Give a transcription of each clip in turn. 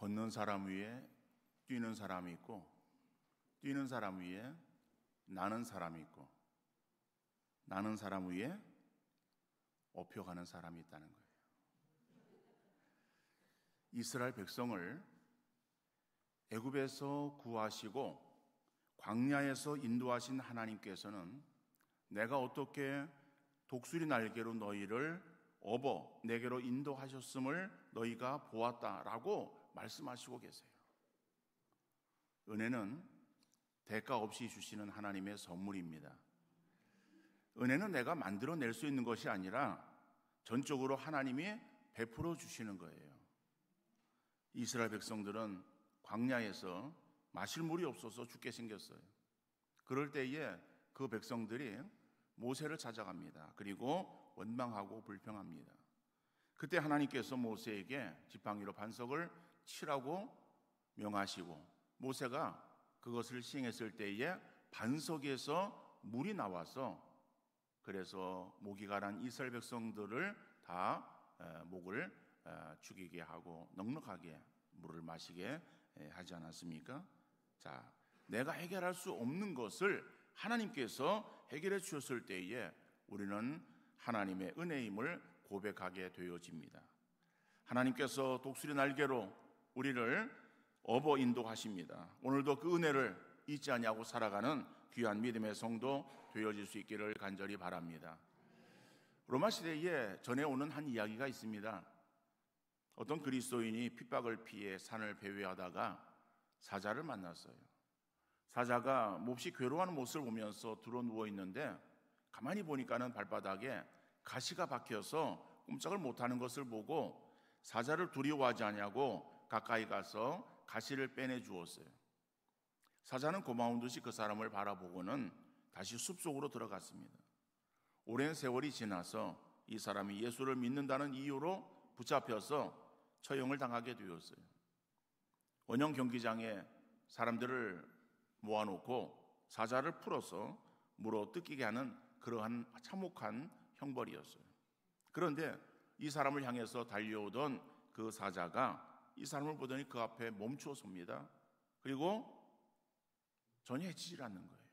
걷는 사람 위에 뛰는 사람이 있고, 뛰는 사람 위에 나는 사람이 있고, 나는 사람 위에 업혀가는 사람이 있다는 거예요. 이스라엘 백성을 애굽에서 구하시고 광야에서 인도하신 하나님께서는 내가 어떻게 독수리 날개로 너희를 업어 내게로 인도하셨음을 너희가 보았다라고 말씀하시고 계세요. 은혜는 대가 없이 주시는 하나님의 선물입니다. 은혜는 내가 만들어낼 수 있는 것이 아니라 전적으로 하나님이 베풀어 주시는 거예요. 이스라엘 백성들은 광야에서 마실 물이 없어서 죽게 생겼어요. 그럴 때에 그 백성들이 모세를 찾아갑니다. 그리고 원망하고 불평합니다. 그때 하나님께서 모세에게 지팡이로 반석을 치라고 명하시고, 모세가 그것을 시행했을 때에 반석에서 물이 나와서, 그래서 모기가 난 이스라엘 백성들을 다 목을 죽이게 하고 넉넉하게 물을 마시게 하지 않았습니까? 자, 내가 해결할 수 없는 것을 하나님께서 해결해 주셨을 때에 우리는 하나님의 은혜임을 고백하게 되어집니다. 하나님께서 독수리 날개로 우리를 업어 인도하십니다. 오늘도 그 은혜를 잊지 않냐고 살아가는 귀한 믿음의 성도 되어질 수 있기를 간절히 바랍니다. 로마 시대에 전해오는 한 이야기가 있습니다. 어떤 그리스도인이 핍박을 피해 산을 배회하다가 사자를 만났어요. 사자가 몹시 괴로워하는 모습을 보면서 들어 누워 있는데 가만히 보니까는 발바닥에 가시가 박혀서 꼼짝을 못하는 것을 보고 사자를 두려워하지 않냐고 가까이 가서 가시를 빼내 주었어요. 사자는 고마운 듯이 그 사람을 바라보고는 다시 숲속으로 들어갔습니다. 오랜 세월이 지나서 이 사람이 예수를 믿는다는 이유로 붙잡혀서 처형을 당하게 되었어요. 원형 경기장에 사람들을 모아놓고 사자를 풀어서 물어 뜯기게 하는 그러한 참혹한 형벌이었어요. 그런데 이 사람을 향해서 달려오던 그 사자가 이 사람을 보더니 그 앞에 멈추어 섭니다. 그리고 전혀 해치질 않는 거예요.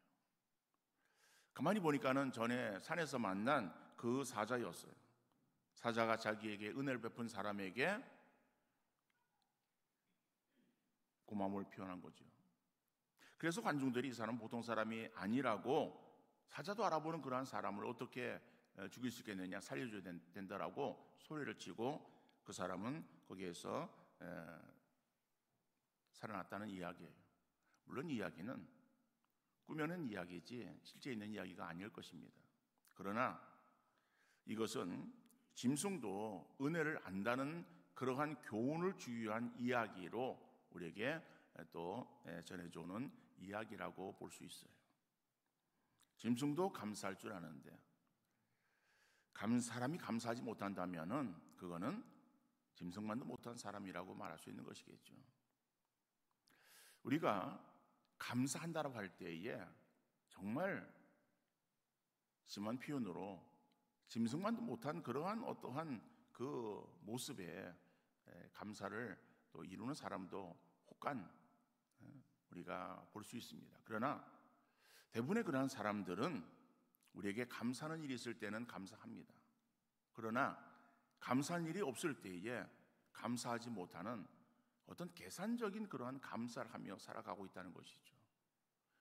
가만히 보니까는 전에 산에서 만난 그 사자였어요. 사자가 자기에게 은혜를 베푼 사람에게 고마움을 표현한 거죠. 그래서 관중들이 이 사람은 보통 사람이 아니라고, 사자도 알아보는 그러한 사람을 어떻게 죽일 수 있겠느냐, 살려줘야 된다라고 소리를 치고 그 사람은 거기에서 살아났다는 이야기예요. 물론 이 이야기는 꾸며낸 이야기지 실제 있는 이야기가 아닐 것입니다. 그러나 이것은 짐승도 은혜를 안다는 그러한 교훈을 주기 위한 이야기로 우리에게 또 전해주는 이야기라고 볼 수 있어요. 짐승도 감사할 줄 아는데 사람이 감사하지 못한다면은 그거는 짐승만도 못한 사람이라고 말할 수 있는 것이겠죠. 우리가 감사한다고 할 때에 정말 심한 표현으로 짐승만도 못한 그러한 어떠한 그 모습에 감사를 또 이루는 사람도 혹간 우리가 볼 수 있습니다. 그러나 대부분의 그러한 사람들은 우리에게 감사하는 일이 있을 때는 감사합니다. 그러나 감사한 일이 없을 때에 감사하지 못하는 어떤 계산적인 그러한 감사를 하며 살아가고 있다는 것이죠.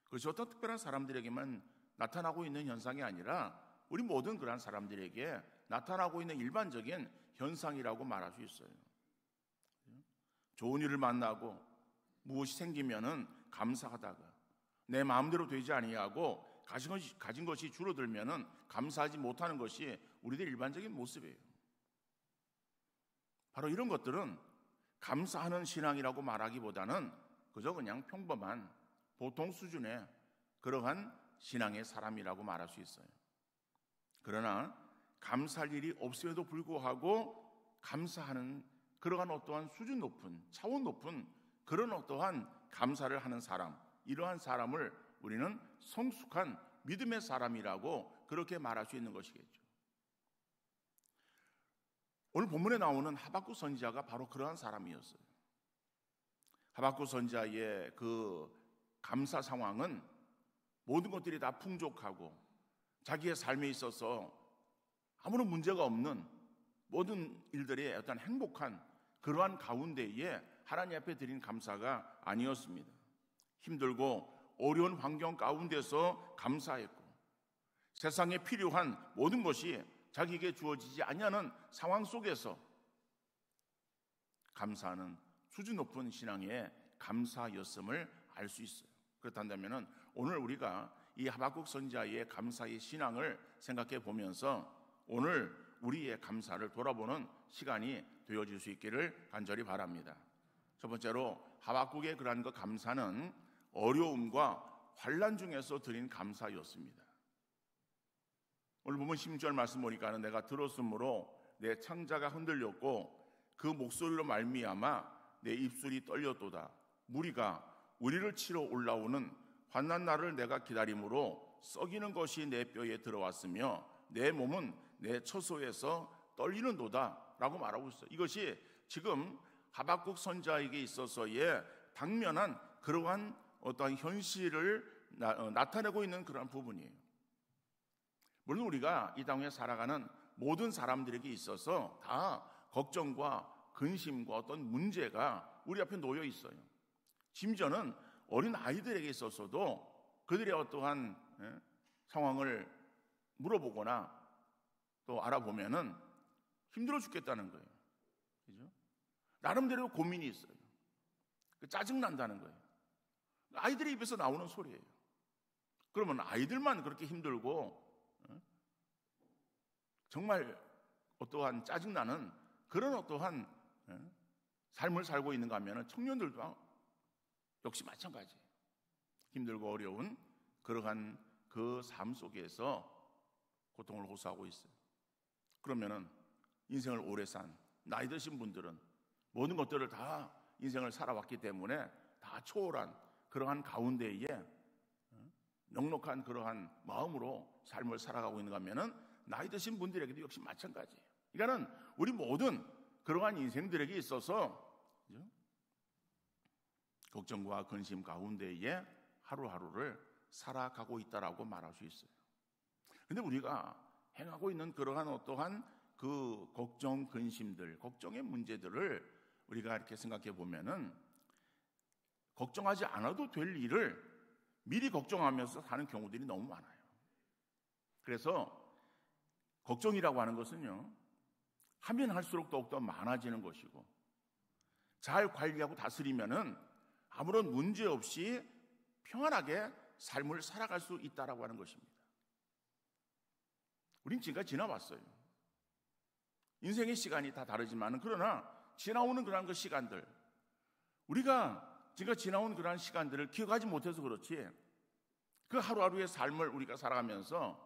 그것이 어떤 특별한 사람들에게만 나타나고 있는 현상이 아니라 우리 모든 그러한 사람들에게 나타나고 있는 일반적인 현상이라고 말할 수 있어요. 좋은 일을 만나고 무엇이 생기면은 감사하다가 내 마음대로 되지 아니하고 가진 것이 줄어들면은 감사하지 못하는 것이 우리들 일반적인 모습이에요. 바로 이런 것들은 감사하는 신앙이라고 말하기보다는 그저 그냥 평범한 보통 수준의 그러한 신앙의 사람이라고 말할 수 있어요. 그러나 감사할 일이 없음에도 불구하고 감사하는 그러한 어떠한 수준 높은, 차원 높은 그런 어떠한 감사를 하는 사람, 이러한 사람을 우리는 성숙한 믿음의 사람이라고 그렇게 말할 수 있는 것이겠죠. 오늘 본문에 나오는 하박국 선지자가 바로 그러한 사람이었어요. 하박국 선지자의 그 감사 상황은 모든 것들이 다 풍족하고 자기의 삶에 있어서 아무런 문제가 없는 모든 일들이 어떤 행복한 그러한 가운데에 하나님 앞에 드린 감사가 아니었습니다. 힘들고 어려운 환경 가운데서 감사했고 세상에 필요한 모든 것이 자기에게 주어지지 아니하는 상황 속에서 감사하는 수준 높은 신앙의 감사였음을 알 수 있어요. 그렇다면 오늘 우리가 이 하박국 선지자의 감사의 신앙을 생각해 보면서 오늘 우리의 감사를 돌아보는 시간이 되어질 수 있기를 간절히 바랍니다. 첫 번째로 하박국의 그러한 그 감사는 어려움과 환난 중에서 드린 감사였습니다. 오늘 보면 16절 말씀 보니까는 내가 들었으므로 내 창자가 흔들렸고 그 목소리로 말미암아 내 입술이 떨렸도다. 무리가 우리를 치러 올라오는 환난 날을 내가 기다림으로 썩이는 것이 내 뼈에 들어왔으며 내 몸은 내 처소에서 떨리는도다 라고 말하고 있어요. 이것이 지금 하박국 선지자에게 있어서의 당면한 그러한 어떠한 현실을 나타내고 있는 그러한 부분이에요. 물론 우리가 이 땅에 살아가는 모든 사람들에게 있어서 다 걱정과 근심과 어떤 문제가 우리 앞에 놓여 있어요. 심지어는 어린 아이들에게 있어서도 그들의 어떠한 상황을 물어보거나 또 알아보면은 힘들어 죽겠다는 거예요. 그죠? 나름대로 고민이 있어요. 짜증 난다는 거예요. 아이들의 입에서 나오는 소리예요. 그러면 아이들만 그렇게 힘들고 정말 어떠한 짜증나는 그런 어떠한 삶을 살고 있는가 하면 청년들도 역시 마찬가지예요. 힘들고 어려운 그러한 그 삶 속에서 고통을 호소하고 있어요. 그러면은 인생을 오래 산 나이 드신 분들은 모든 것들을 다 인생을 살아왔기 때문에 다 초월한 그러한 가운데에 넉넉한 그러한 마음으로 삶을 살아가고 있는가 하면은 나이 드신 분들에게도 역시 마찬가지예요. 그러니까는 우리 모든 그러한 인생들에게 있어서 걱정과 근심 가운데에 하루하루를 살아가고 있다라고 말할 수 있어요. 그런데 우리가 행하고 있는 그러한 어떠한 그 걱정, 근심들, 걱정의 문제들을 우리가 이렇게 생각해 보면은 걱정하지 않아도 될 일을 미리 걱정하면서 사는 경우들이 너무 많아요. 그래서 걱정이라고 하는 것은요, 하면 할수록 더욱더 많아지는 것이고 잘 관리하고 다스리면은 아무런 문제 없이 평안하게 삶을 살아갈 수 있다라고 하는 것입니다. 우린 지금까지 지나왔어요. 인생의 시간이 다 다르지만 그러나 지나오는 그러한 그 시간들, 우리가 지금까지 지나온 그러한 시간들을 기억하지 못해서 그렇지 그 하루하루의 삶을 우리가 살아가면서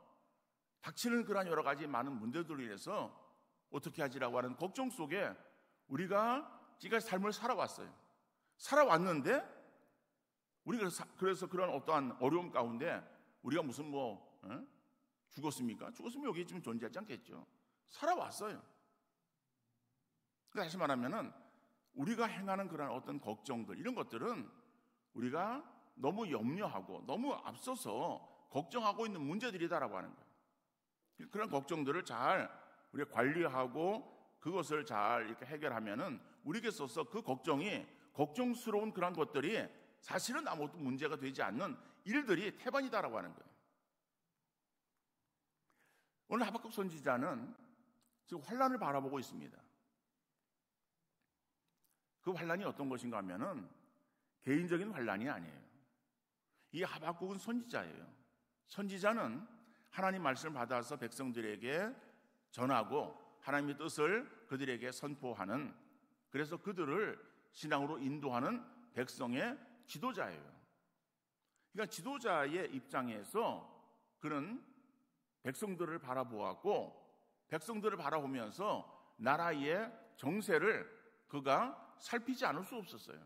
닥치는 그러한 여러 가지 많은 문제들로 인해서 어떻게 하지라고 하는 걱정 속에 우리가 지금까지 삶을 살아왔어요. 살아왔는데 우리가 그래서 그런 어떠한 어려움 가운데 우리가 무슨 죽었습니까? 죽었으면 여기 지금 존재하지 않겠죠. 살아왔어요. 다시 말하면은 우리가 행하는 그런 어떤 걱정들 이런 것들은 우리가 너무 염려하고 너무 앞서서 걱정하고 있는 문제들이다라고 하는 거예요. 그런 걱정들을 잘 우리가 관리하고 그것을 잘 이렇게 해결하면은 우리에게 있어서 그 걱정이 걱정스러운 그런 것들이 사실은 아무것도 문제가 되지 않는 일들이 태반이다라고 하는 거예요. 오늘 하박국 선지자는 지금 환난을 바라보고 있습니다. 그 환난이 어떤 것인가 하면은 개인적인 환난이 아니에요. 이 하박국은 선지자예요. 선지자는 하나님 말씀을 받아서 백성들에게 전하고 하나님의 뜻을 그들에게 선포하는, 그래서 그들을 신앙으로 인도하는 백성의 지도자예요. 그러니까 지도자의 입장에서 그는 백성들을 바라보았고 백성들을 바라보면서 나라의 정세를 그가 살피지 않을 수 없었어요.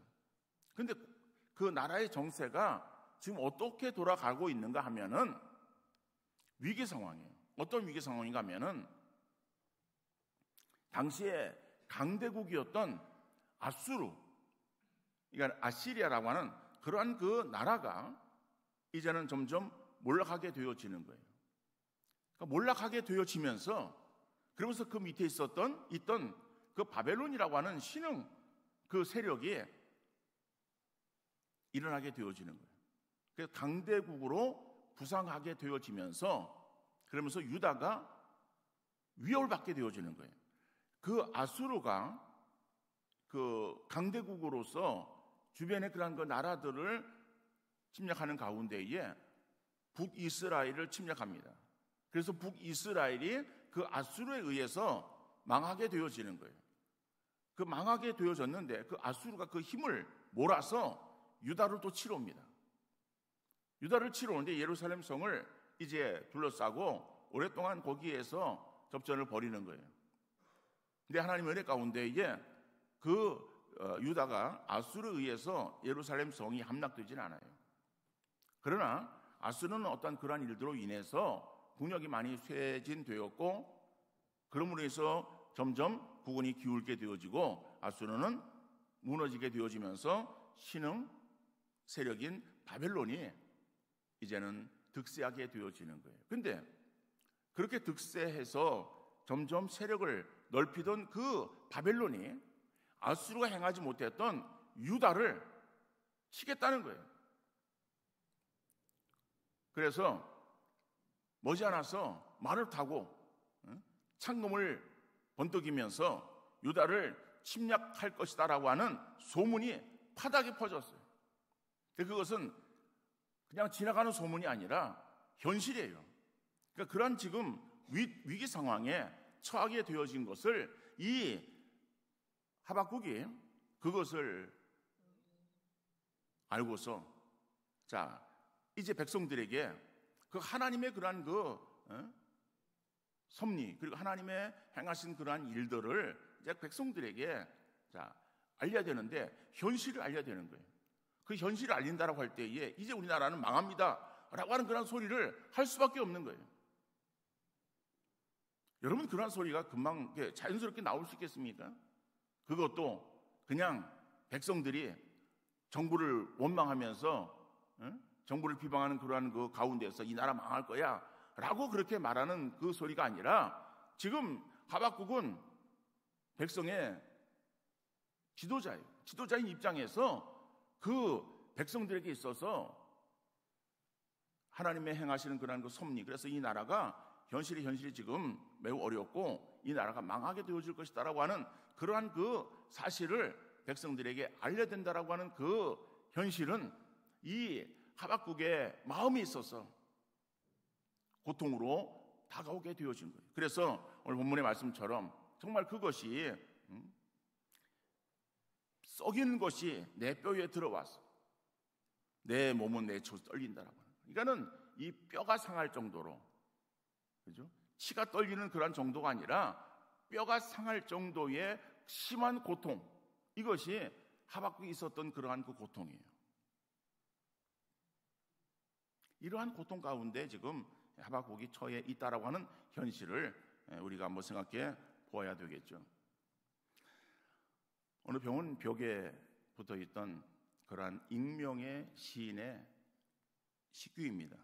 그런데 그 나라의 정세가 지금 어떻게 돌아가고 있는가 하면은 위기 상황이에요. 어떤 위기 상황인가 하면은 당시에 강대국이었던 아수르, 그러니까 아시리아라고 하는 그러한 그 나라가 이제는 점점 몰락하게 되어지는 거예요. 그러니까 몰락하게 되어지면서, 그러면서 그 밑에 있던 그 바벨론이라고 하는 신흥 그 세력이 일어나게 되어지는 거예요. 그래서 강대국으로 부상하게 되어지면서, 그러면서 유다가 위협을 받게 되어지는 거예요. 그 아수르가 그 강대국으로서 주변의 그런 그 나라들을 침략하는 가운데에 북이스라엘을 침략합니다. 그래서 북이스라엘이 그 아수르에 의해서 망하게 되어지는 거예요. 그 망하게 되어졌는데 그 아수르가 그 힘을 몰아서 유다를 또 치러 옵니다. 유다를 치러 오는데 예루살렘 성을 이제 둘러싸고 오랫동안 거기에서 접전을 벌이는 거예요. 근데 하나님의 은혜 가운데에 그 유다가 아수르에 의해서 예루살렘 성이 함락되지는 않아요. 그러나 아수르는 어떤 그러한 일들로 인해서 국력이 많이 쇠진되었고, 그러므로 해서 점점 국운이 기울게 되어지고 아수르는 무너지게 되어지면서 신흥 세력인 바벨론이 이제는 득세하게 되어지는 거예요. 근데 그렇게 득세해서 점점 세력을 넓히던 그 바벨론이 아수르가 행하지 못했던 유다를 치겠다는 거예요. 그래서 머지않아서 말을 타고 창검을 번뜩이면서 유다를 침략할 것이다라고 하는 소문이 파닥이 퍼졌어요. 그것은 그냥 지나가는 소문이 아니라 현실이에요. 그러니까 그런 지금 위기 상황에 처하게 되어진 것을 이 하박국이 그것을 알고서, 자, 이제 백성들에게 그 하나님의 그러한 그 섭리, 그리고 하나님의 행하신 그러한 일들을 이제 백성들에게 알려야 되는데 현실을 알려야 되는 거예요. 그 현실을 알린다라고 할 때에 이제 우리나라는 망합니다라고 하는 그런 소리를 할 수밖에 없는 거예요. 여러분, 그런 소리가 금방 자연스럽게 나올 수 있겠습니까? 그것도 그냥 백성들이 정부를 원망하면서 정부를 비방하는 그러한 그 가운데서 이 나라 망할 거야 라고 그렇게 말하는 그 소리가 아니라, 지금 하박국은 백성의 지도자예요. 지도자인 입장에서 그 백성들에게 있어서 하나님의 행하시는 그러한 그 섭리, 그래서 이 나라가 현실이 지금 매우 어렵고 이 나라가 망하게 되어질 것이다라고 하는 그러한 그 사실을 백성들에게 알려야 된다라고 하는 그 현실은 이 하박국의 마음이 있어서 고통으로 다가오게 되어진 거예요. 그래서 오늘 본문의 말씀처럼 정말 그것이 썩이는 것이 내 뼈에 들어와서 내 몸은 내 젖 떨린다라고 하는 거예요. 그러니까는 이 뼈가 상할 정도로, 그죠? 치가 떨리는 그런 정도가 아니라 뼈가 상할 정도의 심한 고통, 이것이 하박국이 있었던 그러한 그 고통이에요. 이러한 고통 가운데 지금 하박국이 처해 있다라고 하는 현실을 우리가 한번 생각해 보아야 되겠죠. 어느 병원 벽에 붙어 있던 그러한 익명의 시인의 식규입니다.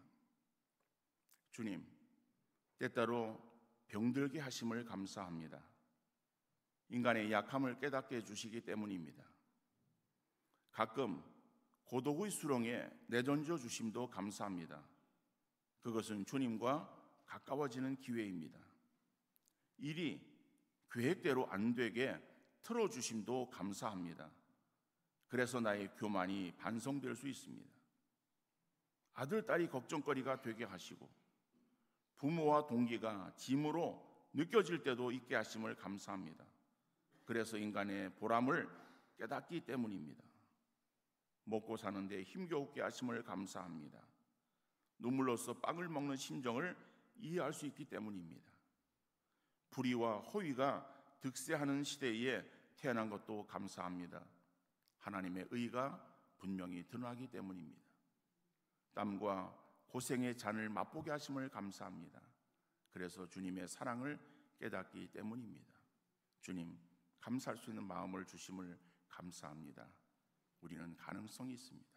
주님, 때때로 병들게 하심을 감사합니다. 인간의 약함을 깨닫게 해주시기 때문입니다. 가끔 고독의 수렁에 내던져 주심도 감사합니다. 그것은 주님과 가까워지는 기회입니다. 일이 계획대로 안 되게 틀어주심도 감사합니다. 그래서 나의 교만이 반성될 수 있습니다. 아들, 딸이 걱정거리가 되게 하시고 부모와 동기가 짐으로 느껴질 때도 있게 하심을 감사합니다. 그래서 인간의 보람을 깨닫기 때문입니다. 먹고 사는데 힘겨우게 하심을 감사합니다. 눈물로써 빵을 먹는 심정을 이해할 수 있기 때문입니다. 불의와 허위가 득세하는 시대에 태어난 것도 감사합니다. 하나님의 의가 분명히 드러나기 때문입니다. 땀과 고생의 잔을 맛보게 하심을 감사합니다. 그래서 주님의 사랑을 깨닫기 때문입니다. 주님, 감사할 수 있는 마음을 주심을 감사합니다. 우리는 가능성이 있습니다.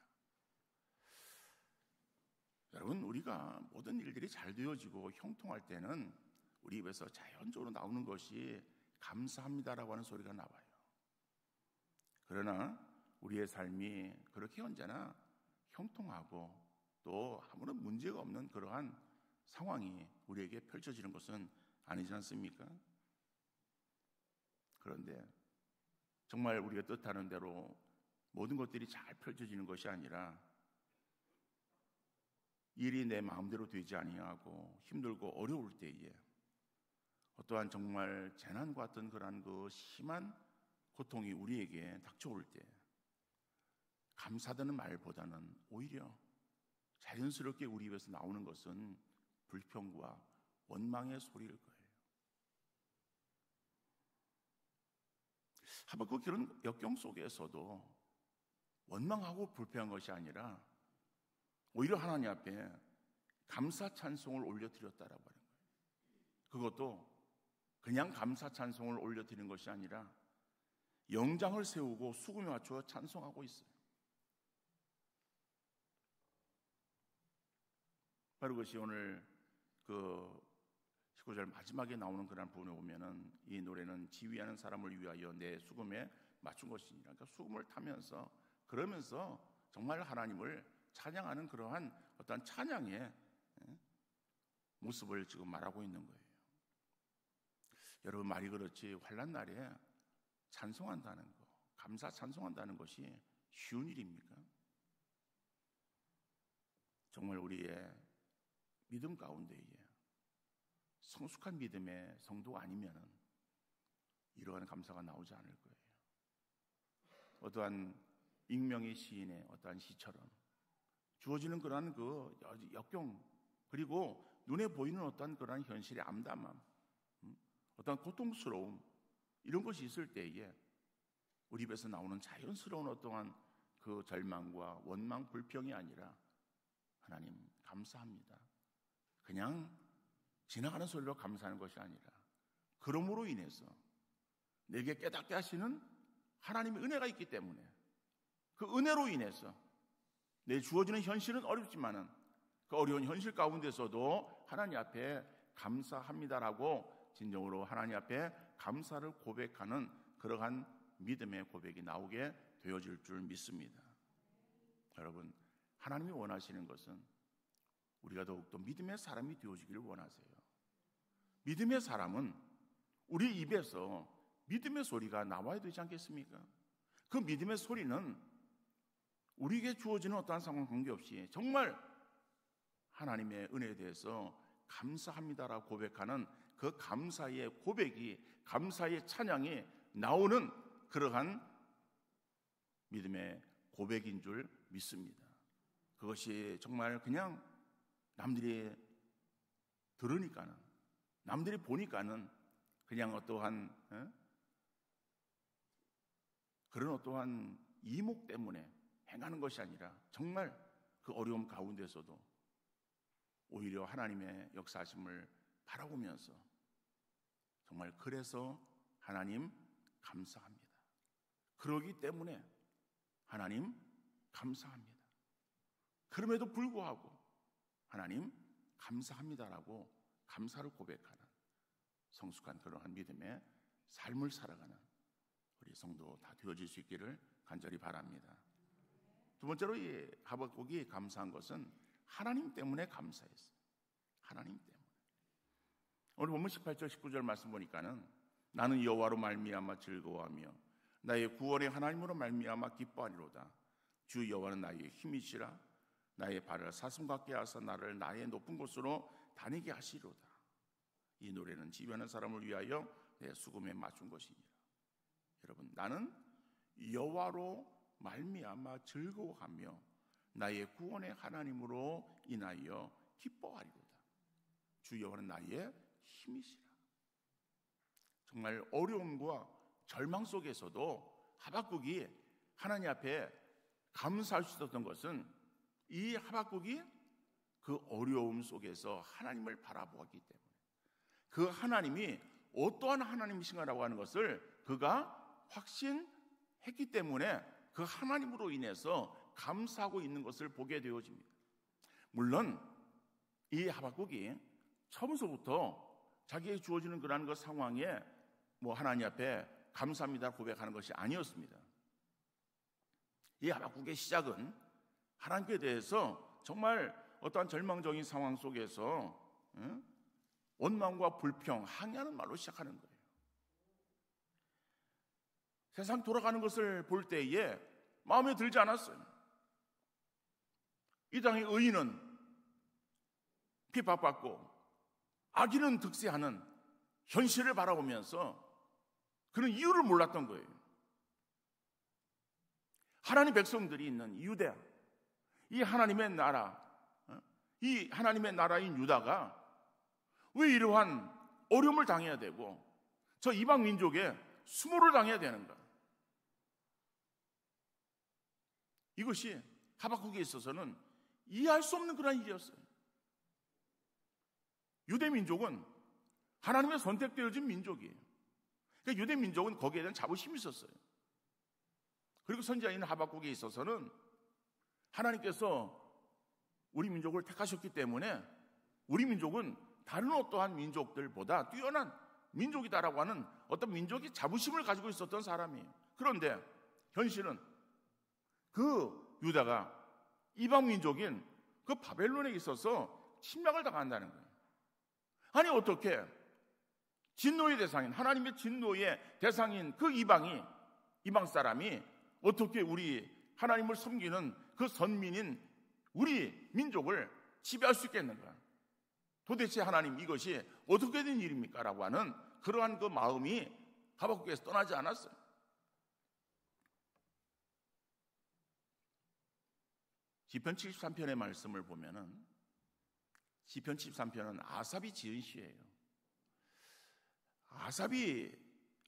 여러분, 우리가 모든 일들이 잘 되어지고 형통할 때는 우리 입에서 자연적으로 나오는 것이 감사합니다라고 하는 소리가 나와요. 그러나 우리의 삶이 그렇게 언제나 형통하고 또 아무런 문제가 없는 그러한 상황이 우리에게 펼쳐지는 것은 아니지 않습니까? 그런데 정말 우리가 뜻하는 대로 모든 것들이 잘 펼쳐지는 것이 아니라 일이 내 마음대로 되지 아니하고 힘들고 어려울 때에 어떠한 정말 재난과 같은 그러한 그 심한 고통이 우리에게 닥쳐올 때 감사드는 말보다는 오히려 자연스럽게 우리 입에서 나오는 것은 불평과 원망의 소리일 거예요. 하박국 그런 역경 속에서도 원망하고 불평한 것이 아니라 오히려 하나님 앞에 감사 찬송을 올려드렸다라고 하는 거예요. 그것도 그냥 감사 찬송을 올려드리는 것이 아니라 영장을 세우고 수금에 맞춰 찬송하고 있어요. 바로 그것이 오늘 그 19절 마지막에 나오는 그런 부분에 보면은 이 노래는 지휘하는 사람을 위하여 내 수금에 맞춘 것이니라. 그러니까 수금을 타면서 그러면서 정말 하나님을 찬양하는 그러한 어떤 찬양의 모습을 지금 말하고 있는 거예요. 여러분, 말이 그렇지 환난 날에 찬송한다는 거, 감사 찬송한다는 것이 쉬운 일입니까? 정말 우리의 믿음 가운데에 성숙한 믿음의 성도가 아니면 이러한 감사가 나오지 않을 거예요. 어떠한 익명의 시인의 어떠한 시처럼 주어지는 그러한 그 역경, 그리고 눈에 보이는 어떠한 그러한 현실의 암담함, 어떠한 고통스러움, 이런 것이 있을 때에 우리 입에서 나오는 자연스러운 어떠한 그 절망과 원망, 불평이 아니라 하나님 감사합니다, 그냥 지나가는 소리로 감사하는 것이 아니라 그러므로 인해서 내게 깨닫게 하시는 하나님의 은혜가 있기 때문에 그 은혜로 인해서 내 주어지는 현실은 어렵지만은 그 어려운 현실 가운데서도 하나님 앞에 감사합니다라고 진정으로 하나님 앞에 감사를 고백하는 그러한 믿음의 고백이 나오게 되어질 줄 믿습니다. 여러분, 하나님이 원하시는 것은 우리가 더욱더 믿음의 사람이 되어지기를 원하세요. 믿음의 사람은 우리 입에서 믿음의 소리가 나와야 되지 않겠습니까? 그 믿음의 소리는 우리에게 주어지는 어떠한 상황 관계없이 정말 하나님의 은혜에 대해서 감사합니다라고 고백하는 그 감사의 고백이, 감사의 찬양이 나오는 그러한 믿음의 고백인 줄 믿습니다. 그것이 정말 그냥 남들이 들으니까는, 남들이 보니까는 그냥 어떠한 그런 어떠한 이목 때문에 행하는 것이 아니라 정말 그 어려움 가운데서도 오히려 하나님의 역사하심을 바라보면서 정말 그래서 하나님 감사합니다, 그러기 때문에 하나님 감사합니다, 그럼에도 불구하고 하나님 감사합니다라고 감사를 고백하는 성숙한 그러한 믿음의 삶을 살아가는 우리 성도 다 되어질 수 있기를 간절히 바랍니다. 두 번째로 이 하박국이 감사한 것은 하나님 때문에 감사했어요. 하나님 때문에. 오늘 본문 18절 19절 말씀 보니까는 나는 여호와로 말미암아 즐거워하며 나의 구원의 하나님으로 말미암아 기뻐하리로다. 주 여호와는 나의 힘이시라. 나의 발을 사슴 같게 하사 나를 나의 높은 곳으로 다니게 하시리로다. 이 노래는 지휘하는 사람을 위하여 내 수금에 맞춘 것이니라. 여러분, 나는 여호와로 말미암아 즐거워하며 나의 구원의 하나님으로 인하여 기뻐하리로다. 주 여호와는 나의 힘이시라. 정말 어려움과 절망 속에서도 하박국이 하나님 앞에 감사할 수 있었던 것은 이 하박국이 그 어려움 속에서 하나님을 바라보았기 때문에, 그 하나님이 어떠한 하나님이신가라고 하는 것을 그가 확신했기 때문에 그 하나님으로 인해서 감사하고 있는 것을 보게 되어집니다. 물론 이 하박국이 처음서부터 자기에게 주어지는 그러한 그 상황에 하나님 앞에 감사합니다 고백하는 것이 아니었습니다. 이 하박국의 시작은 하나님께 대해서 정말 어떠한 절망적인 상황 속에서 원망과 불평, 항의하는 말로 시작하는 거예요. 세상 돌아가는 것을 볼 때에 마음에 들지 않았어요. 이 땅의 의인은 핍박받고 악인은 득세하는 현실을 바라보면서 그런 이유를 몰랐던 거예요. 하나님 백성들이 있는 유대, 이 하나님의 나라, 이 하나님의 나라인 유다가 왜 이러한 어려움을 당해야 되고 저 이방 민족에 수모를 당해야 되는가? 이것이 하박국에 있어서는 이해할 수 없는 그런 일이었어요. 유대 민족은 하나님의 선택되어진 민족이에요. 그러니까 유대 민족은 거기에 대한 자부심이 있었어요. 그리고 선지자인 하박국에 있어서는 하나님께서 우리 민족을 택하셨기 때문에 우리 민족은 다른 어떠한 민족들보다 뛰어난 민족이다라고 하는 어떤 민족의 자부심을 가지고 있었던 사람이에요. 그런데 현실은 그 유다가 이방 민족인 그 바벨론에 있어서 침략을 당한다는 거예요. 아니 어떻게 진노의 대상인, 하나님의 진노의 대상인 그 이방 사람이 어떻게 우리 하나님을 섬기는 그 선민인 우리 민족을 지배할 수 있겠는가? 도대체 하나님 이것이 어떻게 된 일입니까? 라고 하는 그러한 그 마음이 하박국에서 떠나지 않았어요. 시편 73편의 말씀을 보면은 시편 73편은 아삽이 지은 시예요.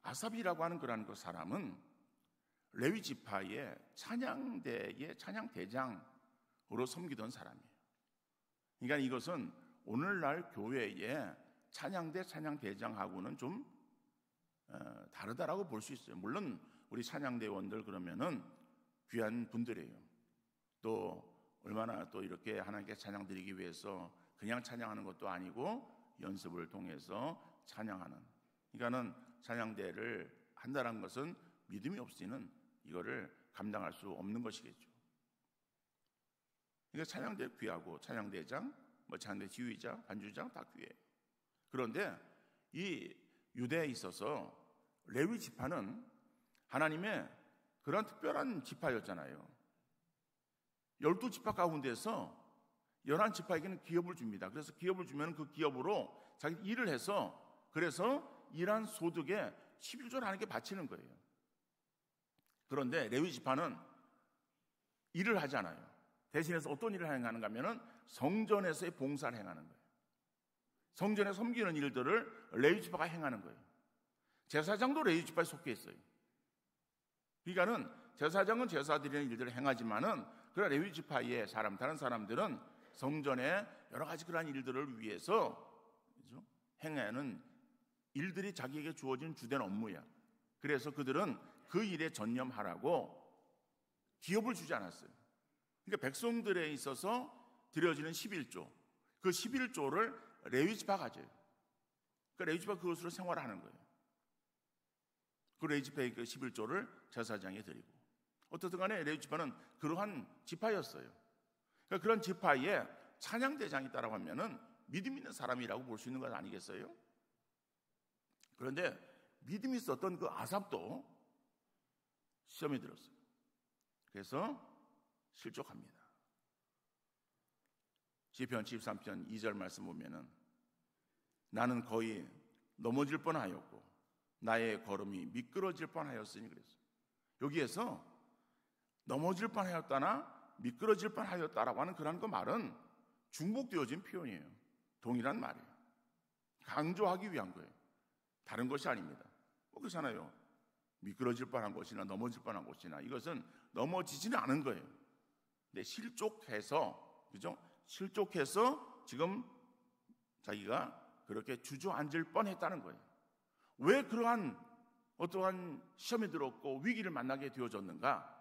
아삽이라고 하는 그러한 그 사람은 레위 지파의 찬양대의 찬양대장으로 섬기던 사람이에요. 그러니까 이것은 오늘날 교회의 찬양대 찬양대장하고는 좀 다르다라고 볼 수 있어요. 물론 우리 찬양대원들 그러면은 귀한 분들이에요. 또 얼마나 또 이렇게 하나님께 찬양 드리기 위해서 그냥 찬양하는 것도 아니고 연습을 통해서 찬양하는, 그러니까는 찬양대를 한다는 것은 믿음이 없이는 이거를 감당할 수 없는 것이겠죠. 그러니까 찬양대 귀하고 찬양대장, 찬양대 지휘자, 반주장 다 귀해요. 그런데 이 유대에 있어서 레위 지파는 하나님의 그런 특별한 지파였잖아요. 12지파 가운데서 11지파에게는 기업을 줍니다. 그래서 기업을 주면 그 기업으로 자기 일을 해서 그래서 일한 소득의 11조를 하나님께 바치는 거예요. 그런데 레위 지파는 일을 하지 않아요. 대신해서 어떤 일을 행하는가 하면은 성전에서의 봉사를 행하는 거예요. 성전에 섬기는 일들을 레위 지파가 행하는 거예요. 제사장도 레위 지파에 속해 있어요. 그러니까는 제사장은 제사 드리는 일들을 행하지만은 그러나 레위 지파의 다른 사람들은 성전에 여러 가지 그러한 일들을 위해서 행하는 일들이 자기에게 주어진 주된 업무야. 그래서 그들은 그 일에 전념하라고 기업을 주지 않았어요. 그러니까 백성들에 있어서 드려지는 11조, 그 11조를 레위 지파가 가져요. 그러니까 레위 지파가 그것으로 생활하는 거예요. 그 레위 지파의 그 11조를 제사장에 드리고, 어떻든 간에 레위 지파는 그러한 지파였어요. 그러니까 그런 지파에 찬양대장이 있다라고 하면은 믿음 있는 사람이라고 볼 수 있는 건 아니겠어요? 그런데 믿음이 있었던 그 아삽도 시험에 들었어요. 그래서 실족합니다. 시편 73편 2절 말씀 보면은 나는 거의 넘어질 뻔하였고 나의 걸음이 미끄러질 뻔하였으니 그랬어요. 여기에서 넘어질 뻔하였다나 미끄러질 뻔하였다라고 하는 그런 그 말은 중복되어진 표현이에요. 동일한 말이에요. 강조하기 위한 거예요. 다른 것이 아닙니다. 그렇잖아요. 미끄러질 뻔한 것이나 넘어질 뻔한 것이나 이것은 넘어지지는 않은 거예요. 근데 실족해서, 그죠? 실족해서 지금 자기가 그렇게 주저앉을 뻔했다는 거예요. 왜 그러한 어떠한 시험이 들었고 위기를 만나게 되어졌는가?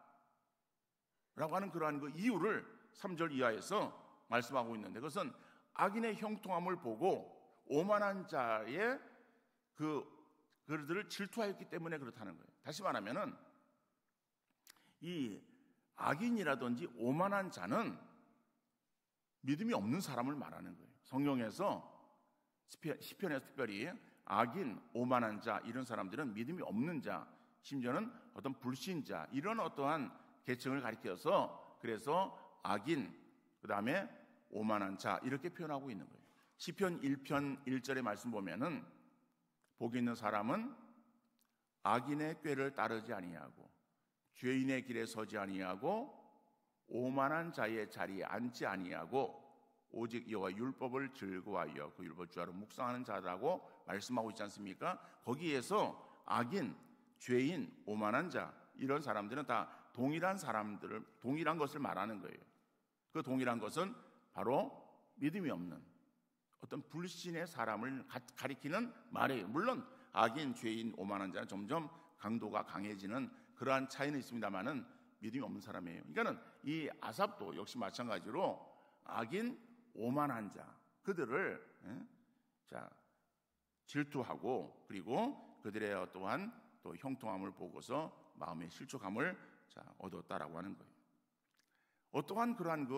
라고 하는 그러한 그 이유를 3절 이하에서 말씀하고 있는데, 그것은 악인의 형통함을 보고 오만한 자의 그들을 질투하였기 때문에 그렇다는 거예요. 다시 말하면은 이 악인이라든지 오만한 자는 믿음이 없는 사람을 말하는 거예요. 성경에서 시편에서 특별히 악인, 오만한 자, 이런 사람들은 믿음이 없는 자, 심지어는 어떤 불신자, 이런 어떠한 계층을 가리켜서 그래서 악인, 그 다음에 오만한 자, 이렇게 표현하고 있는 거예요. 시편 1편 1절의 말씀 보면은 복이 있는 사람은 악인의 꾀를 따르지 아니하고 죄인의 길에 서지 아니하고 오만한 자의 자리에 앉지 아니하고 오직 여호와 율법을 즐거워하여 그 율법 주야로 묵상하는 자라고 말씀하고 있지 않습니까? 거기에서 악인, 죄인, 오만한 자, 이런 사람들은 다 동일한 사람들을, 동일한 것을 말하는 거예요. 그 동일한 것은 바로 믿음이 없는 어떤 불신의 사람을 가리키는 말이에요. 물론 악인, 죄인, 오만한 자는 점점 강도가 강해지는 그러한 차이는 있습니다만은 믿음이 없는 사람이에요. 그러니까는 이 아삽도 역시 마찬가지로 악인, 오만한 자, 그들을 질투하고 그리고 그들의 어떠한 또 형통함을 보고서 마음의 실족함을 얻었다라고 하는 거예요. 어떠한 그러한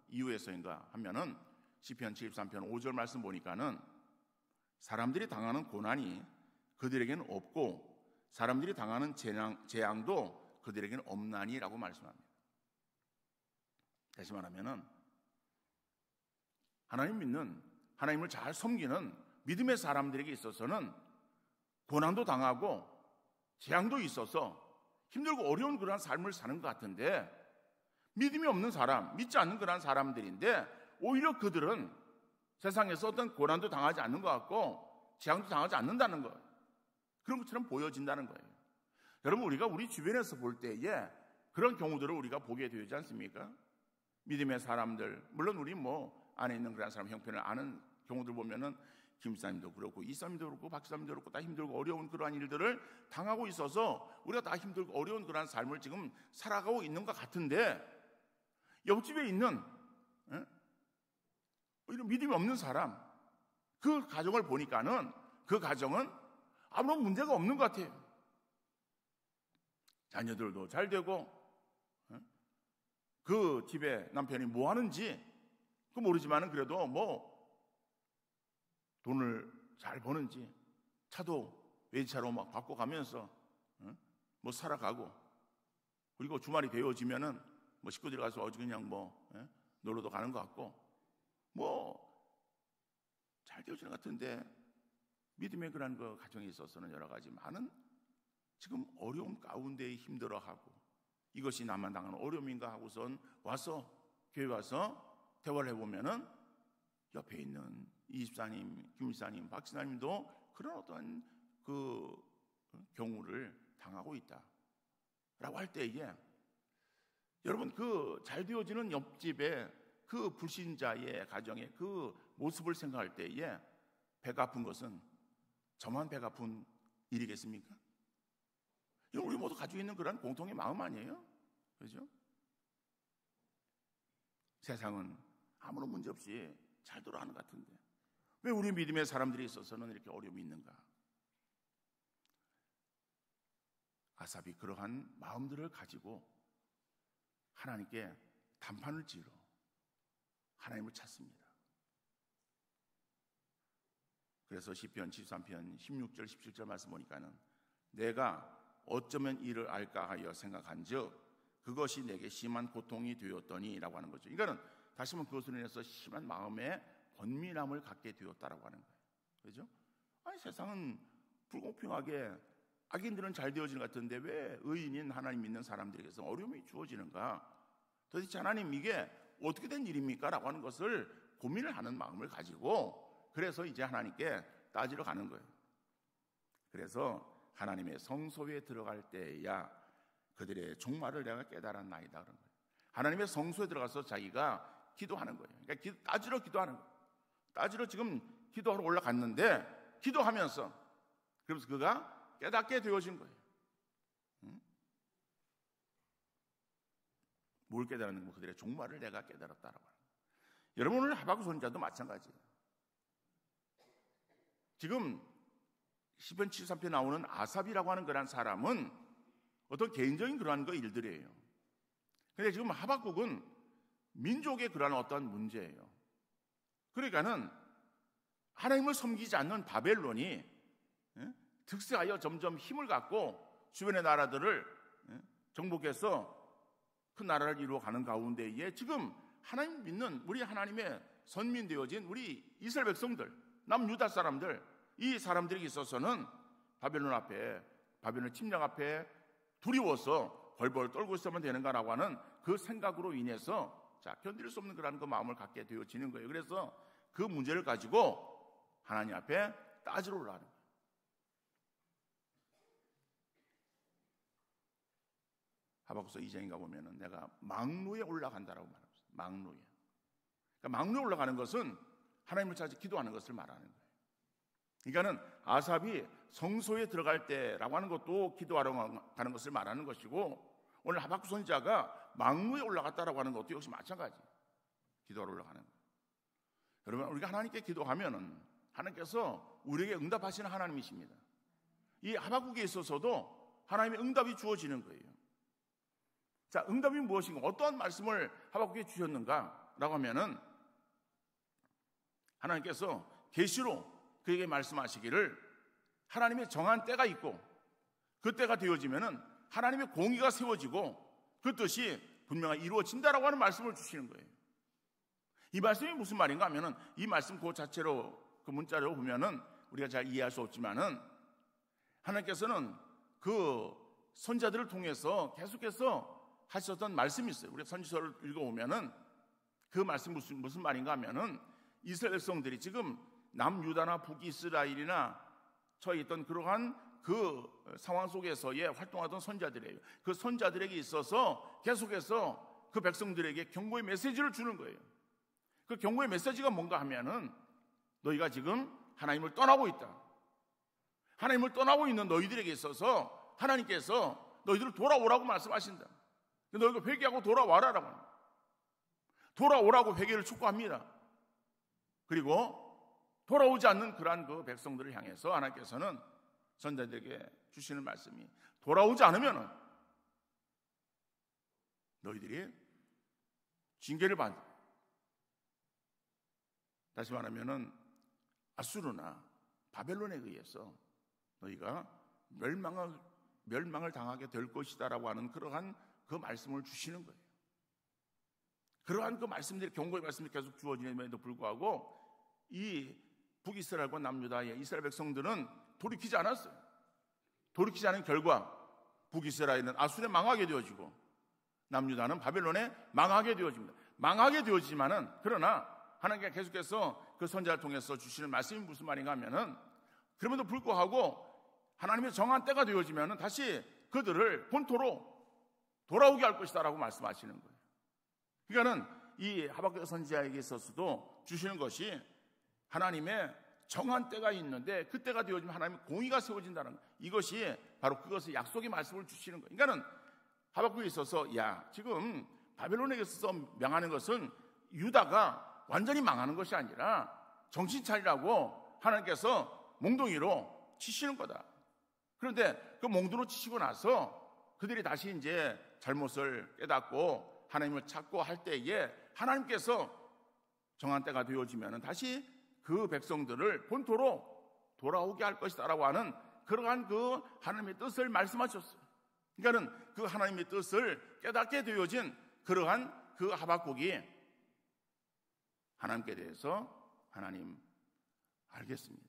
이유에서인가 하면은 시편 73편 5절 말씀 보니까는 사람들이 당하는 고난이 그들에게는 없고 사람들이 당하는 재앙도 그들에게는 없나니라고 말씀합니다. 다시 말하면은 하나님 믿는, 하나님을 잘 섬기는 믿음의 사람들에게 있어서는 고난도 당하고 재앙도 있어서 힘들고 어려운 그러한 삶을 사는 것 같은데, 믿음이 없는 사람, 믿지 않는 그러한 사람들인데 오히려 그들은 세상에서 어떤 고난도 당하지 않는 것 같고 재앙도 당하지 않는다는 것, 그런 것처럼 보여진다는 거예요. 여러분, 우리가 우리 주변에서 볼 때에 그런 경우들을 우리가 보게 되지 않습니까? 믿음의 사람들, 물론 우리 안에 있는 그런 사람 형편을 아는 경우들 보면은 김사님도 그렇고 이사님도 그렇고 박사님도 그렇고 다 힘들고 어려운 그러한 일들을 당하고 있어서 우리가 다 힘들고 어려운 그러한 삶을 지금 살아가고 있는 것 같은데, 옆집에 있는 이런 믿음이 없는 사람, 그 가정을 보니까는 그 가정은 아무런 문제가 없는 것 같아요. 자녀들도 잘 되고 그 집에 남편이 뭐 하는지 그 모르지만은 그래도 돈을 잘 버는지 차도 외제차로 막 바꿔가면서 살아가고, 그리고 주말이 되어지면은 식구들이 가서 어디 그냥 놀러도 가는 것 같고 잘 되어지는 것 같은데, 믿음의 그런 가정에 있어서는 여러 가지 많은 지금 어려움 가운데 힘들어하고 이것이 나만 당하는 어려움인가 하고선 와서 교회 와서 대화를 해보면은 옆에 있는 이집사님, 김집사님, 박지사님도 그런 어떤 그 경우를 당하고 있다라고 할 때에 여러분, 그 잘 되어지는 옆집의 그 불신자의 가정의 그 모습을 생각할 때에 배가 아픈 것은 저만 배가 아픈 일이겠습니까? 이건 우리 모두 가지고 있는 그런 공통의 마음 아니에요? 그렇죠? 세상은 아무런 문제 없이 잘 돌아가는 것 같은데 왜 우리 믿음의 사람들이 있어서는 이렇게 어려움이 있는가? 아삽이 그러한 마음들을 가지고 하나님께 단판을 지으러 하나님을 찾습니다. 그래서 시편 73편 16절 17절 말씀 보니까는 내가 어쩌면 이를 알까 하여 생각한즉 그것이 내게 심한 고통이 되었더니 라고 하는 거죠. 그러니까는 다시 한번 그것으로 인해서 심한 마음의 번민함을 갖게 되었다라고 하는 거예요. 그렇죠? 아니, 세상은 불공평하게 악인들은 잘 되어지는 것 같은데 왜 의인인 하나님 믿는 사람들에게서 어려움이 주어지는가? 도대체 하나님 이게 어떻게 된 일입니까? 라고 하는 것을 고민을 하는 마음을 가지고 그래서 이제 하나님께 따지러 가는 거예요. 그래서 하나님의 성소에 들어갈 때야 그들의 종말을 내가 깨달았나이다 그런 거예요. 하나님의 성소에 들어가서 자기가 기도하는 거예요. 그러니까 따지러 기도하는 거예요. 따지러 지금 기도하러 올라갔는데 기도하면서 그러면서 그가 깨닫게 되어진 거예요. 뭘 깨달았는 거? 그들의 종말을 내가 깨달았다라고 하는 거예요. 여러분, 오늘 하박국 선지자도 마찬가지예요. 지금 시편 73편에 나오는 아삽이라고 하는 그런 사람은 어떤 개인적인 그러한 일들이에요. 근데 지금 하박국은 민족의 그러한 어떤 문제예요. 그러니까는 하나님을 섬기지 않는 바벨론이 득세하여 점점 힘을 갖고 주변의 나라들을 정복해서 큰 나라를 이루어가는 가운데에 지금 하나님 믿는 우리 하나님의 선민 되어진 우리 이스라엘 백성들, 남유다 사람들, 이 사람들에게 있어서는 바벨론 앞에, 바벨론 침략 앞에 두려워서 벌벌 떨고 있으면 되는가라고 하는 그 생각으로 인해서 견딜 수 없는 그런 그 마음을 갖게 되어지는 거예요. 그래서 그 문제를 가지고 하나님 앞에 따지러 올라가는 거예요. 하박국서 2장인가 보면은 내가 망루에 올라간다라고 말합니다. 망루에. 그러니까 망루에 올라가는 것은 하나님을 찾아 기도하는 것을 말하는 거예요. 그러니까는 아삽이 성소에 들어갈 때라고 하는 것도 기도하러 가는 것을 말하는 것이고, 오늘 하박국 선지자가 망루에 올라갔다라고 하는 것도 역시 마찬가지. 기도하러 올라가는 거예요. 여러분, 우리가 하나님께 기도하면은 하나님께서 우리에게 응답하시는 하나님이십니다. 이 하박국에 있어서도 하나님의 응답이 주어지는 거예요. 자, 응답이 무엇인가? 어떠한 말씀을 하박국에 주셨는가라고 하면은 하나님께서 계시로 그에게 말씀하시기를 하나님의 정한 때가 있고 그 때가 되어지면은 하나님의 공의가 세워지고 그 뜻이 분명히 이루어진다라고 하는 말씀을 주시는 거예요. 이 말씀이 무슨 말인가 하면은 이 말씀 그 자체로 그 문자로 보면은 우리가 잘 이해할 수 없지만은 하나님께서는 그 선지자들을 통해서 계속해서 하셨던 말씀이 있어요. 우리가 선지서를 읽어보면은 그 말씀 무슨 말인가 하면은 이스라엘 백성들이 지금 남유다나 북이스라엘이나 처해 있던 그러한 그 상황 속에서의 활동하던 선지자들이에요. 그 선지자들에게 있어서 계속해서 그 백성들에게 경고의 메시지를 주는 거예요. 그 경고의 메시지가 뭔가 하면은 너희가 지금 하나님을 떠나고 있다. 하나님을 떠나고 있는 너희들에게 있어서 하나님께서 너희들을 돌아오라고 말씀하신다. 너희가 회개하고 돌아와라라고 합니다. 돌아오라고 회개를 촉구합니다. 그리고 돌아오지 않는 그러한 그 백성들을 향해서 하나님께서는 선지자들에게 주시는 말씀이 돌아오지 않으면 너희들이 징계를 받는다. 다시 말하면은 아수르나 바벨론에 의해서 너희가 멸망을 당하게 될 것이다라고 하는 그러한 그 말씀을 주시는 거예요. 그러한 그 말씀들이 경고의 말씀이 계속 주어지는데도 불구하고 이 북이스라엘과 남유다의 이스라엘 백성들은 돌이키지 않았어요. 돌이키지 않은 결과 북이스라엘은 아수르에 망하게 되어지고 남유다는 바벨론에 망하게 되어집니다. 망하게 되어지지만은 그러나 하나님께서 계속해서 그 선지자를 통해서 주시는 말씀이 무슨 말인가 하면은 그럼에도 불구하고 하나님의 정한 때가 되어지면은 다시 그들을 본토로 돌아오게 할 것이다라고 말씀하시는 거예요. 그러니까는 이 하박국 선지자에게 있어서도 주시는 것이 하나님의 정한 때가 있는데 그 때가 되어지면 하나님의 공의가 세워진다는 것. 이것이 바로 그것의 약속의 말씀을 주시는 거예요. 그러니까는 하박국에 있어서 지금 바벨론에게 있어서 명하는 것은 유다가 완전히 망하는 것이 아니라 정신 차리라고 하나님께서 몽둥이로 치시는 거다. 그런데 그 몽둥이로 치시고 나서 그들이 다시 이제 잘못을 깨닫고 하나님을 찾고 할 때에 하나님께서 정한 때가 되어지면 다시 그 백성들을 본토로 돌아오게 할 것이다라고 하는 그러한 그 하나님의 뜻을 말씀하셨어요. 그러니까는 그 하나님의 뜻을 깨닫게 되어진 그러한 그 하박국이 하나님께 대해서 하나님 알겠습니다.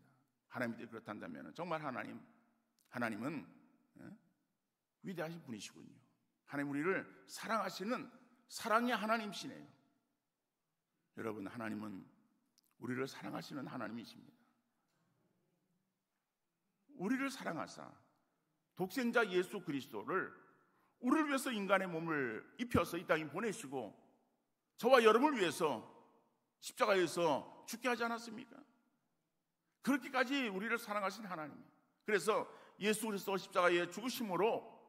하나님이 그렇단다면 정말 하나님은 위대하신 분이시군요. 하나님 우리를 사랑하시는 사랑의 하나님이시네요. 여러분, 하나님은 우리를 사랑하시는 하나님이십니다. 우리를 사랑하사 독생자 예수 그리스도를 우리를 위해서 인간의 몸을 입혀서 이 땅에 보내시고 저와 여러분을 위해서 십자가에서 죽게 하지 않았습니까? 그렇게까지 우리를 사랑하신 하나님. 그래서 예수 그리스도 십자가의 죽으심으로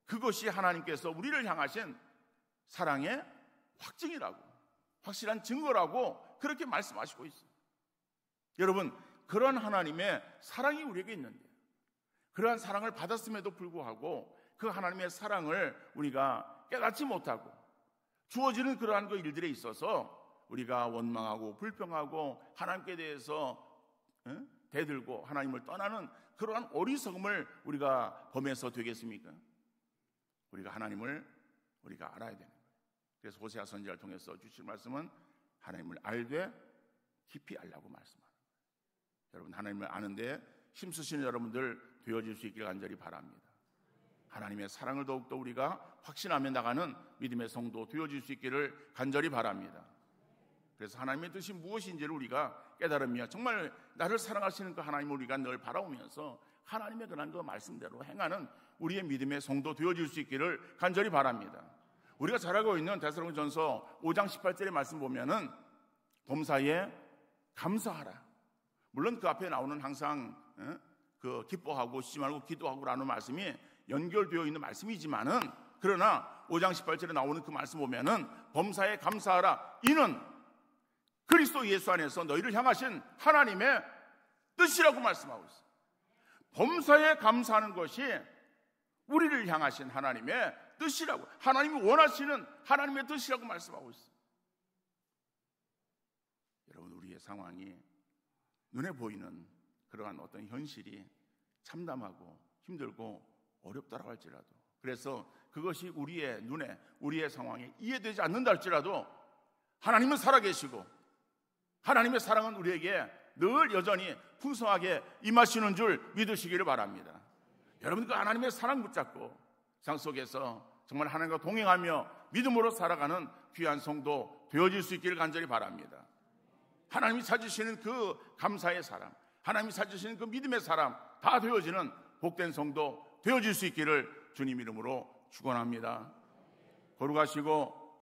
그것이 하나님께서 우리를 향하신 사랑의 확증이라고, 확실한 증거라고 그렇게 말씀하시고 있어요. 여러분, 그런 하나님의 사랑이 우리에게 있는데, 그러한 사랑을 받았음에도 불구하고 그 하나님의 사랑을 우리가 깨닫지 못하고 주어지는 그러한 그 일들에 있어서 우리가 원망하고 불평하고 하나님께 대해서 대들고 하나님을 떠나는 그러한 어리석음을 우리가 범해서 되겠습니까? 우리가 하나님을 우리가 알아야 되는 거예요. 그래서 호세아 선지자를 통해서 주실 말씀은 하나님을 알되 깊이 알라고 말씀합니다. 여러분, 하나님을 아는데 힘쓰시는 여러분들 되어질 수 있기를 간절히 바랍니다. 하나님의 사랑을 더욱더 우리가 확신하며 나가는 믿음의 성도 되어질 수 있기를 간절히 바랍니다. 그래서 하나님의 뜻이 무엇인지를 우리가 깨달으며 정말 나를 사랑하시는 그 하나님을 우리가 늘 바라보면서 하나님의 그런 그 말씀대로 행하는 우리의 믿음의 성도 되어질 수 있기를 간절히 바랍니다. 우리가 잘 알고 있는 데살로니가전서 5장 18절의 말씀 보면은 범사에 감사하라. 물론 그 앞에 나오는 항상 그 기뻐하고 쉬지 말고 기도하고라는 말씀이 연결되어 있는 말씀이지만은, 그러나 5장 18절에 나오는 그 말씀 보면은 범사에 감사하라. 이는 그리스도 예수 안에서 너희를 향하신 하나님의 뜻이라고 말씀하고 있어요. 범사에 감사하는 것이 우리를 향하신 하나님의 뜻이라고, 하나님이 원하시는 하나님의 뜻이라고 말씀하고 있어요. 여러분, 우리의 상황이 눈에 보이는 그러한 어떤 현실이 참담하고 힘들고 어렵다고 할지라도, 그래서 그것이 우리의 눈에, 우리의 상황에 이해되지 않는다 할지라도 하나님은 살아계시고 하나님의 사랑은 우리에게 늘 여전히 풍성하게 임하시는 줄 믿으시기를 바랍니다. 여러분, 그 하나님의 사랑 붙잡고 상 속에서 정말 하나님과 동행하며 믿음으로 살아가는 귀한 성도 되어질 수 있기를 간절히 바랍니다. 하나님이 찾으시는 그 감사의 사람, 하나님이 찾으시는 그 믿음의 사람 다 되어지는 복된 성도 되어질 수 있기를 주님 이름으로 축원합니다. 거룩하시고